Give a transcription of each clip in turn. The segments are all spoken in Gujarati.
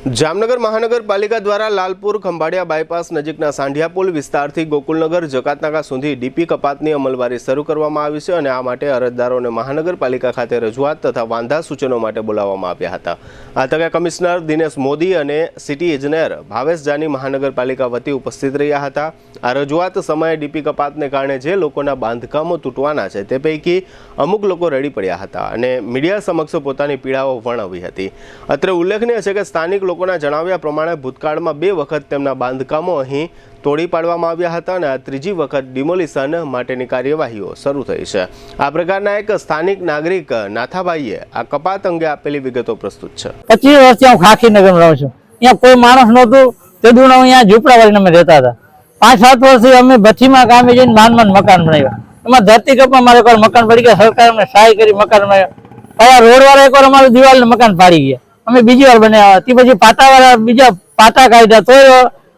જામનગર મહાનગરપાલિકા દ્વારા લાલપુર ખંભાળિયા બાયપાસ નજીકના સાંઢિયા પુલ વિસ્તારથી ગોકુલનગર જકાતનાકા સુધી ડીપી કપાતની અમલવારી શરૂ કરવામાં આવી છે અને આ માટે અરજદારોને મહાનગરપાલિકા ખાતે રજૂઆત તથા વાંધા સૂચનો માટે બોલાવવામાં આવ્યા હતા। આ તકે કમિશનર દિનેશ મોદી અને સિટી ઇજનેર ભાવેશ જાની મહાનગરપાલિકા વતી ઉપસ્થિત રહ્યા હતા। આ રજૂઆત સમયે ડીપી કપાતને કારણે જે લોકોના બાંધકામો તૂટવાના છે તે પૈકી અમુક લોકો રડી પડ્યા હતા અને મીડિયા સમક્ષ પોતાની પીડાઓ વર્ણવી હતી। અત્રે ઉલ્લેખનીય છે કે સ્થાનિક લોકોના જણાવ્યા પ્રમાણે ભૂતકાળમાં 2 વખત તેમના બાંધકામો અહીં તોડી પાડવામાં આવ્યા હતા અને આ ત્રીજી વખત ડિમોલિશન માટેની કાર્યવાહીઓ શરૂ થઈ છે। આ પ્રકારના એક સ્થાનિક નાગરિક નાથાભાઈએ આ કપાત અંગે આપેલી વિગતો પ્રસ્તુત છે। 25 વર્ષથી હું ખાખીનગરમાં રહું છું। અહીંયા કોઈ માણસ નહોતું, તે દુનો અહીંયા ઝૂંપડાવાળીને અમે રહેતા હતા। 5-7 વર્ષથી અમે ભઠ્ઠીમાં કામે જઈને માંડ મકાન બનાવ્યા। એમાં ધરતીકંપમાં મારે એકવાર મકાન પડી ગયા, સરકાર અમને સહાય કરી મકાન બનાવ્યા। હવે રોડવાળા એકવાર અમારું દિવાલને મકાન પાડી ગયા, અમે બીજી વાર બનાવ્યા। તે પછી પાટાવાળા બીજા પાટા કાઢ્યા, તો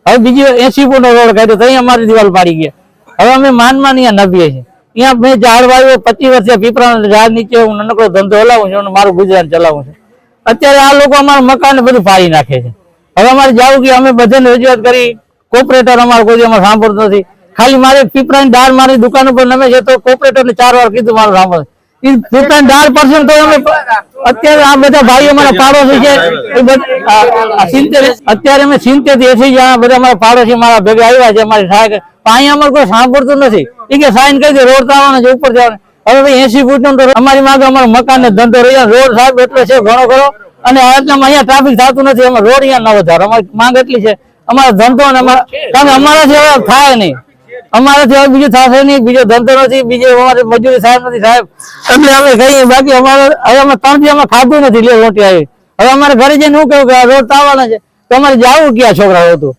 હવે બીજી 80 ફૂટનો રોડ કાઢ્યો, તો અહીં અમારી દિવાલ પાડી ગયા। હવે અમે માંડ અહીંયા નભીએ છીએ। અહીંયા મેં ઝાડ વાવ્યું, 25 વર્ષથી પીપળાના ઝાડ નીચે હું નાનકડો ધંધો હલાવું છું અને મારું ગુજરાન ચલાવું છું। અત્યારે આ લોકો અમારા મકાન બધું ફાડી નાખે છે। હવે અમારે જવું કે અમે બધાને રજૂઆત કરી, કોર્પોરેટર અમારું કોઈ અમારે સાંભળતું નથી। ખાલી મારે પીપળાની દાળ મારી દુકાન ઉપર નમે છે તો કોર્પોરેટરને 4 વાર કીધું મારું સાંભળ, પીપળાની દાળ પરસેન્ટ તો અમે અત્યારે આ બધા ભાઈઓ અમારા પાડોશી છે, અત્યારે અમે 70 થી 80 જણા બધા અમારા પાડોશી મારા ભેગા આવ્યા છે અમારી સહાય। અહીંયા અમારે કોઈ સાંભળતું નથી। એ કે સાઈન કરી દે, રોડ આવવાના છે, ઉપર જવાના। હવે ભાઈ 80 ફૂટનો તો અમારી માંગે અમારો મકાન ને ધંધો રહી જાય। રોડ સાહેબ એટલો છે ઘણો ખરો, અને અહીંયા ટ્રાફિક થતું નથી। અમે રોડ અહીંયા ન વધારો, અમારી માંગ એટલી છે। અમારો ધંધો અને અમારાથી હવે થાય નહીં, અમારાથી હવે બીજું થશે નહીં, બીજો ધંધો નથી, બીજો અમારે મજૂરી સાહેબ નથી સાહેબ, એટલે અમે કહીએ બાકી અમારે હવે અમે 3 દી અમે ખાધું નથી લે રોટી આવી। હવે અમારે ઘરે જઈને શું કહ્યું કે રોડ આવવાના છે, તો અમારે જવું ક્યાં છોકરાઓ હતું।